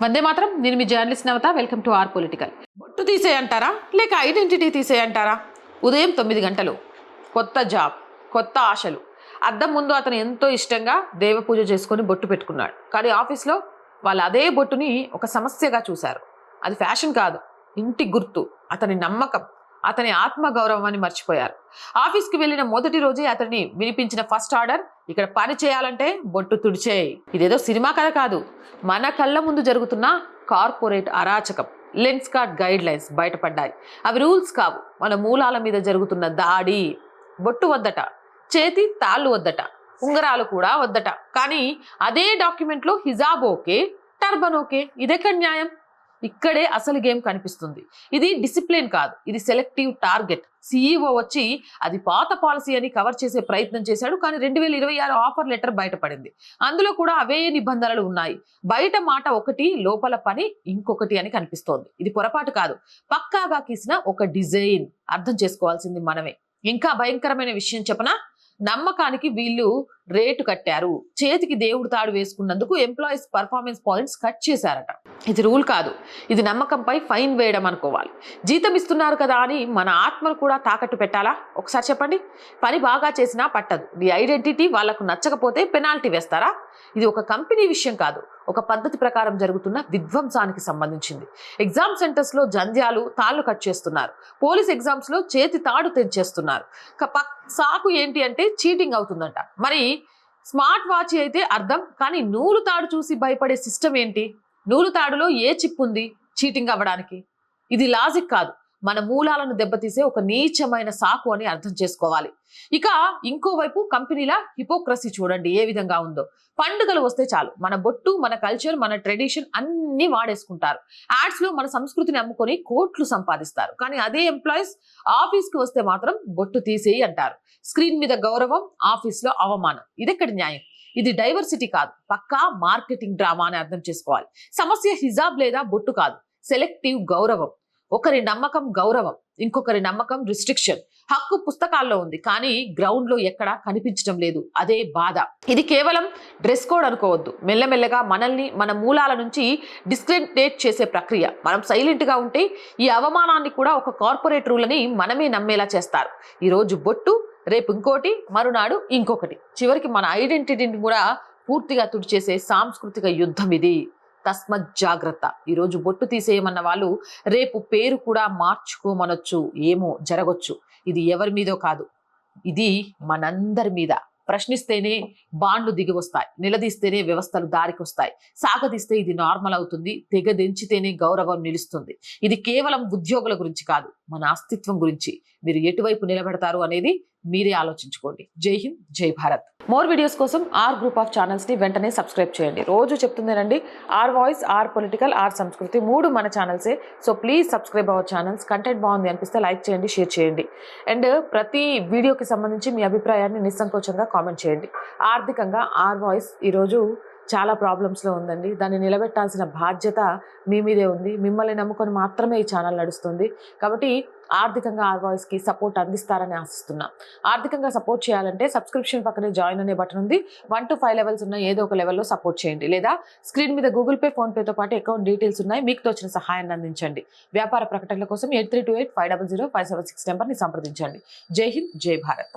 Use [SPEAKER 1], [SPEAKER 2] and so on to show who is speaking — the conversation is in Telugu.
[SPEAKER 1] వందే మాత్రం. నేను మీ journalist Navatha. Welcome to R political. బొట్టు తీసేయంటారా లేక ఐడెంటిటీ తీసేయంటారా? ఉదయం 9 గంటలు, కొత్త జాబ్, కొత్త ఆశలు. అద్దం ముందు అతను ఎంతో ఇష్టంగా దేవ పూజ చేసుకొని బొట్టు పెట్టుకున్నాడు. కానీ ఆఫీస్లో వాళ్ళు అదే బొట్టుని ఒక సమస్యగా చూశారు. అది ఫ్యాషన్ కాదు, ఇంటి గుర్తు, అతని నమ్మకం, అతని ఆత్మగౌరవం అని మర్చిపోయారు. ఆఫీస్కి వెళ్ళిన మొదటి రోజే అతన్ని వినిపించిన ఫస్ట్ ఆర్డర్, ఇక్కడ పని చేయాలంటే బొట్టు తుడిచేయి. ఇదేదో సినిమా కథ కాదు, మన కళ్ళ ముందు జరుగుతున్న కార్పొరేట్ అరాచకం. లెన్స్ కార్డ్ గైడ్ లైన్స్ బయటపడ్డాయి. అవి రూల్స్ కావు, మన మూలాల మీద జరుగుతున్న దాడి. బొట్టు వద్దట, చేతి తాళ్ళు వద్దట, ఉంగరాలు కూడా వద్దట. కానీ అదే డాక్యుమెంట్లో హిజాబ్ ఓకే, టర్బన్ ఓకే. ఇదెక్కడ న్యాయం? ఇక్కడే అసలు గేమ్ కనిపిస్తుంది. ఇది డిసిప్లిన్ కాదు, ఇది సెలెక్టివ్ టార్గెట్. సిఈఓ వచ్చి అది పాత పాలసీ అని కవర్ చేసే ప్రయత్నం చేశాడు. కానీ 2026 ఆఫర్ లెటర్ బయటపడింది. అందులో కూడా అవే నిబంధనలు ఉన్నాయి. బయట మాట ఒకటి, లోపల పని ఇంకొకటి అని కనిపిస్తోంది. ఇది పొరపాటు కాదు, పక్కాగా గీసిన ఒక డిజైన్. అర్థం చేసుకోవాల్సింది మనమే. ఇంకా భయంకరమైన విషయం చెప్పనా? నమ్మకానికి వీళ్ళు రేటు కట్టారు. చేతికి దేవుడు తాడు వేసుకున్నందుకు ఎంప్లాయీస్ పర్ఫార్మెన్స్ పాయింట్స్ కట్ చేశారట. ఇది రూల్ కాదు, ఇది నమ్మకంపై ఫైన్ వేయడం అనుకోవాలి. జీతం ఇస్తున్నారు కదా అని మన ఆత్మను కూడా తాకట్టు పెట్టాలా? ఒకసారి చెప్పండి. పని బాగా చేసినా పట్టదు, నీ ఐడెంటిటీ వాళ్లకు నచ్చకపోతే పెనాల్టీ వేస్తారా? ఇది ఒక కంపెనీ విషయం కాదు, ఒక పద్ధతి ప్రకారం జరుగుతున్న విధ్వంసానికి సంబంధించింది. ఎగ్జామ్ సెంటర్స్లో జంధ్యాలు, తాళ్ళు కట్ చేస్తున్నారు. పోలీస్ ఎగ్జామ్స్లో చేతి తాడు తెంచేస్తున్నారు. సాకు ఏంటి అంటే చీటింగ్ అవుతుందంట. మరి స్మార్ట్ వాచ్ అయితే అర్థం, కానీ నూలు తాడు చూసి భయపడే సిస్టమ్ ఏంటి? నూలు తాడులో ఏ చిప్ ఉంది చీటింగ్ అవ్వడానికి? ఇది లాజిక్ కాదు, మన మూలాలను దెబ్బతీసే ఒక నీచమైన సాకు అని అర్థం చేసుకోవాలి. ఇక ఇంకోవైపు కంపెనీల హిపోక్రసీ చూడండి ఏ విధంగా ఉందో. పండుగలు వస్తే చాలు మన బొట్టు, మన కల్చర్, మన ట్రెడిషన్ అన్ని వాడేసుకుంటారు. యాడ్స్ లో మన సంస్కృతిని అమ్ముకొని కోట్లు సంపాదిస్తారు. కానీ అదే ఎంప్లాయీస్ ఆఫీస్కి వస్తే మాత్రం బొట్టు తీసేయి అంటారు. స్క్రీన్ మీద గౌరవం, ఆఫీస్ లో అవమానం. ఇదెక్కడి న్యాయం? ఇది డైవర్సిటీ కాదు, పక్కా మార్కెటింగ్ డ్రామా అని అర్థం చేసుకోవాలి. సమస్య హిజాబ్ లేదా బొట్టు కాదు, సెలెక్టివ్ గౌరవం. ఒకరి నమ్మకం గౌరవం, ఇంకొకరి నమ్మకం రిస్ట్రిక్షన్. హక్కు పుస్తకాల్లో ఉంది, కానీ గ్రౌండ్ లో ఎక్కడా కనిపించడం లేదు. అదే బాధ. ఇది కేవలం డ్రెస్ కోడ్ అనుకోవద్దు. మెల్లమెల్లగా మనల్ని మన మూలాల నుంచి డిస్క్రెడిటేట్ చేసే ప్రక్రియ. మనం సైలెంట్ గా ఉంటే ఈ అవమానాన్ని కూడా ఒక కార్పొరేట్ రూల్ అని మనమే నమ్మేలా చేస్తారు. ఈ రోజు బొట్టు, రేపు ఇంకోటి, మరునాడు ఇంకొకటి. చివరికి మన ఐడెంటిటీని కూడా పూర్తిగా తుడిచేసే సాంస్కృతిక యుద్ధం ఇది. తస్మత్ జాగ్రత్త. ఈరోజు బొట్టు తీసేయమన్న వాళ్ళు రేపు పేరు కూడా మార్చుకోమనొచ్చు, ఏమో జరగొచ్చు. ఇది ఎవరి మీదో కాదు, ఇది మనందరి మీద. ప్రశ్నిస్తేనే బాండ్లు దిగి వస్తాయి, నిలదీస్తేనే వ్యవస్థలు దారికి వస్తాయి, సాగదీస్తే ఇది నార్మల్ అవుతుంది, తెగదెంచితేనే గౌరవం నిలుస్తుంది. ఇది కేవలం ఉద్యోగుల గురించి కాదు, మన అస్తిత్వం గురించి. మీరు ఎటువైపు నిలబెడతారు అనేది మీరే ఆలోచించుకోండి. జై హింద్, జై భారత్. మోర్ వీడియోస్ కోసం ఆర్ గ్రూప్ ఆఫ్ ఛానల్స్ ని వెంటనే సబ్స్క్రైబ్ చేయండి. రోజు చెప్తుందేనండి, R voice, R political, R Sanskriti, 3 మన ఛానల్సే. So please subscribe our channels. Content బాగుంది అనిపిస్తే లైక్ చేయండి, షేర్ చేయండి. అండ్ ప్రతి వీడియోకి సంబంధించి మీ అభిప్రాయాన్ని నిస్సంకోచంగా కామెంట్ చేయండి. ఆర్థికంగా ఆర్ వాయిస్ ఈరోజు చాలా ప్రాబ్లమ్స్లో ఉందండి. దాన్ని నిలబెట్టాల్సిన బాధ్యత మీ మీదే ఉంది. మిమ్మల్ని నమ్ముకొని మాత్రమే ఈ ఛానల్ నడుస్తుంది. కాబట్టి ఆర్థికంగా ఆర్ వాయిస్కి సపోర్ట్ అందిస్తారని ఆశిస్తున్నాం. ఆర్థికంగా సపోర్ట్ చేయాలంటే సబ్స్క్రిప్షన్ పక్కనే జాయిన్ అనే బటన్ ఉంది. 1 to 5 లెవెల్స్ ఉన్న ఏదో ఒక లెవెల్లో సపోర్ట్ చేయండి. లేదా స్క్రీన్ మీద గూగుల్ పే, ఫోన్పేతో పాటు అకౌంట్ డీటెయిల్స్ ఉన్నాయి, మీకు తోచిన సహాయాన్ని అందించండి. వ్యాపార ప్రకటనల కోసం 8328500576 నెంబర్ని సంప్రదించండి. జై హింద్, జై భారత్.